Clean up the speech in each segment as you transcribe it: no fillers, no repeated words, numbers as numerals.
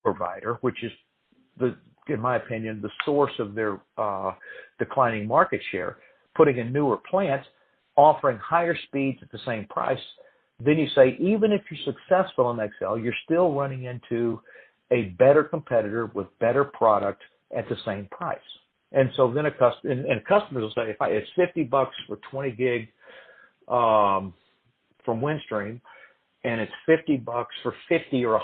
provider, which is, in my opinion, the source of their declining market share, putting in newer plants, offering higher speeds at the same price, then you say, even if you're successful in XL, you're still running into a better competitor with better product at the same price. And so then customers will say, if it's $50 for 20 gig from Windstream, and it's $50 for 50 or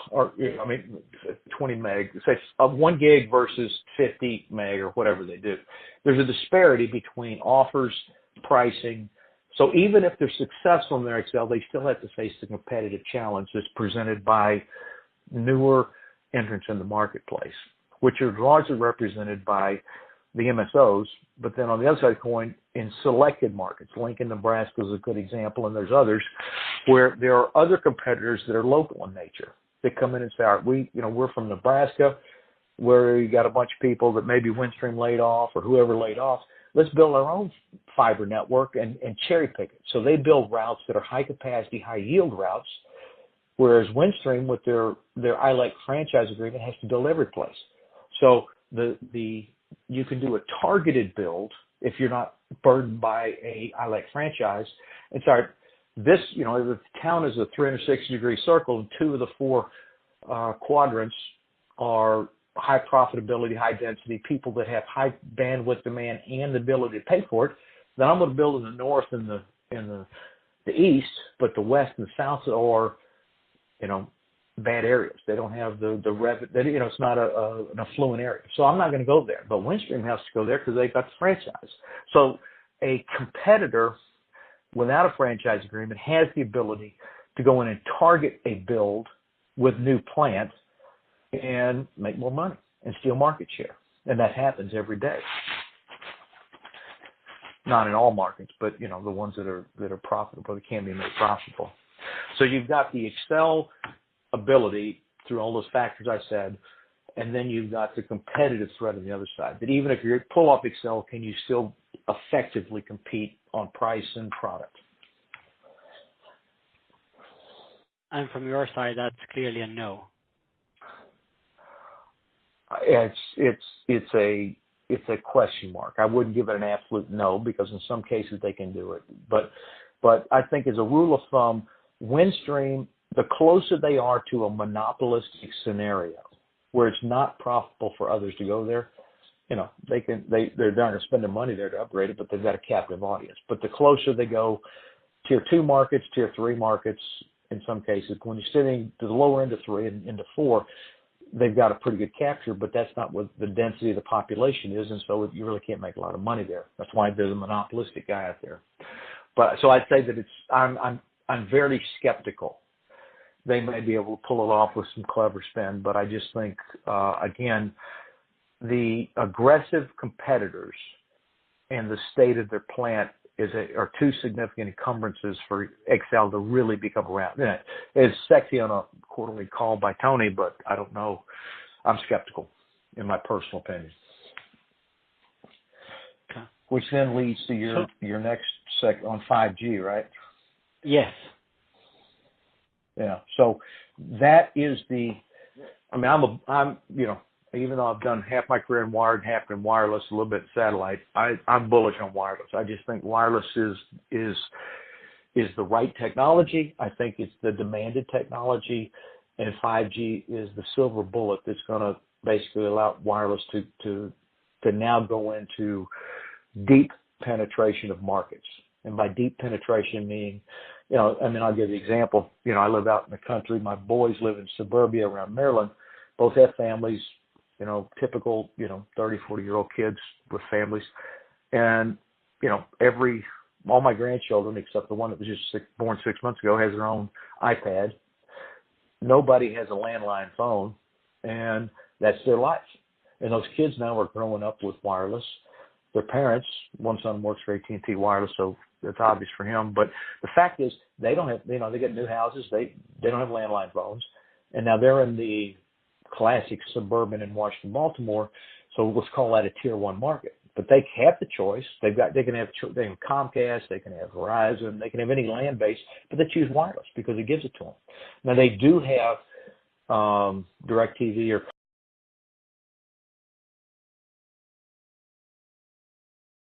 20 meg, say 1 gig versus 50 meg or whatever they do. There's a disparity between offers, pricing. So even if they're successful in their XL, they still have to face the competitive challenge that's presented by newer entrants in the marketplace, which are largely represented by the MSOs. But then on the other side of the coin, in selected markets, Lincoln, Nebraska is a good example, and there's others where there are other competitors that are local in nature. They come in and say, all right, we're from Nebraska, where you got a bunch of people that maybe Windstream laid off or whoever laid off. Let's build our own fiber network and cherry pick it. So they build routes that are high capacity, high yield routes, whereas Windstream with their ILEC franchise agreement has to build every place. So you can do a targeted build if you're not burdened by a ILEC franchise. And sorry, this, the town is a 360-degree circle, and 2 of the 4 quadrants are high profitability, high density, people that have high bandwidth demand and the ability to pay for it. Then I'm going to build in the north and the east, but the west and the south are, bad areas. They don't have the it's not an affluent area. So I'm not going to go there. But Windstream has to go there because they got the franchise. So a competitor without a franchise agreement has the ability to go in and target a build with new plant and make more money and steal market share. And that happens every day. Not in all markets, but the ones that are profitable, that can be made profitable. So you've got the Excel ability through all those factors I said, and then you've got the competitive threat on the other side. That even if you pull off Excel, can you still effectively compete on price and product? And from your side, that's clearly a no. It's a question mark. I wouldn't give it an absolute no, because in some cases they can do it. But I think as a rule of thumb, Windstream, the closer they are to a monopolistic scenario where it's not profitable for others to go there, they're not going to spend their money there to upgrade it, but they've got a captive audience. But the closer they go, tier 2 markets, tier 3 markets, in some cases, when you're sitting to the lower end of 3 and into 4, they've got a pretty good capture, but that's not what the density of the population is, and so you really can't make a lot of money there. That's why there's a monopolistic guy out there. But so I'd say that I'm very skeptical. They may be able to pull it off with some clever spin, but I just think, again, the aggressive competitors and the state of their plant are 2 significant encumbrances for XL to really become around. It's sexy on a quarterly call by Tony, but I don't know. I'm skeptical, in my personal opinion. Okay. Which then leads to your next on 5G, right? Yes. Yeah. So that is I'm even though I've done half my career in wired, half in wireless, a little bit satellite, I'm bullish on wireless. I just think wireless is the right technology. I think it's the demanded technology, and 5G is the silver bullet that's going to basically allow wireless to now go into deep penetration of markets. And by deep penetration, meaning, I'll give you an example. I live out in the country. My boys live in suburbia around Maryland. Both have families, typical, 30, 40-year-old kids with families. And, all my grandchildren, except the one that was just born 6 months ago, has their own iPad. Nobody has a landline phone, and that's their life. And those kids now are growing up with wireless. Their parents, one son works for AT&T Wireless, so it's obvious for him. But the fact is, they don't have, they get new houses. They don't have landline phones. And now they're in the classic suburban in Washington, Baltimore. So let's call that a tier 1 market. But they have the choice. They can have Comcast, they can have Verizon, they can have any land base, but they choose wireless because it gives it to them. Now they do have DirecTV or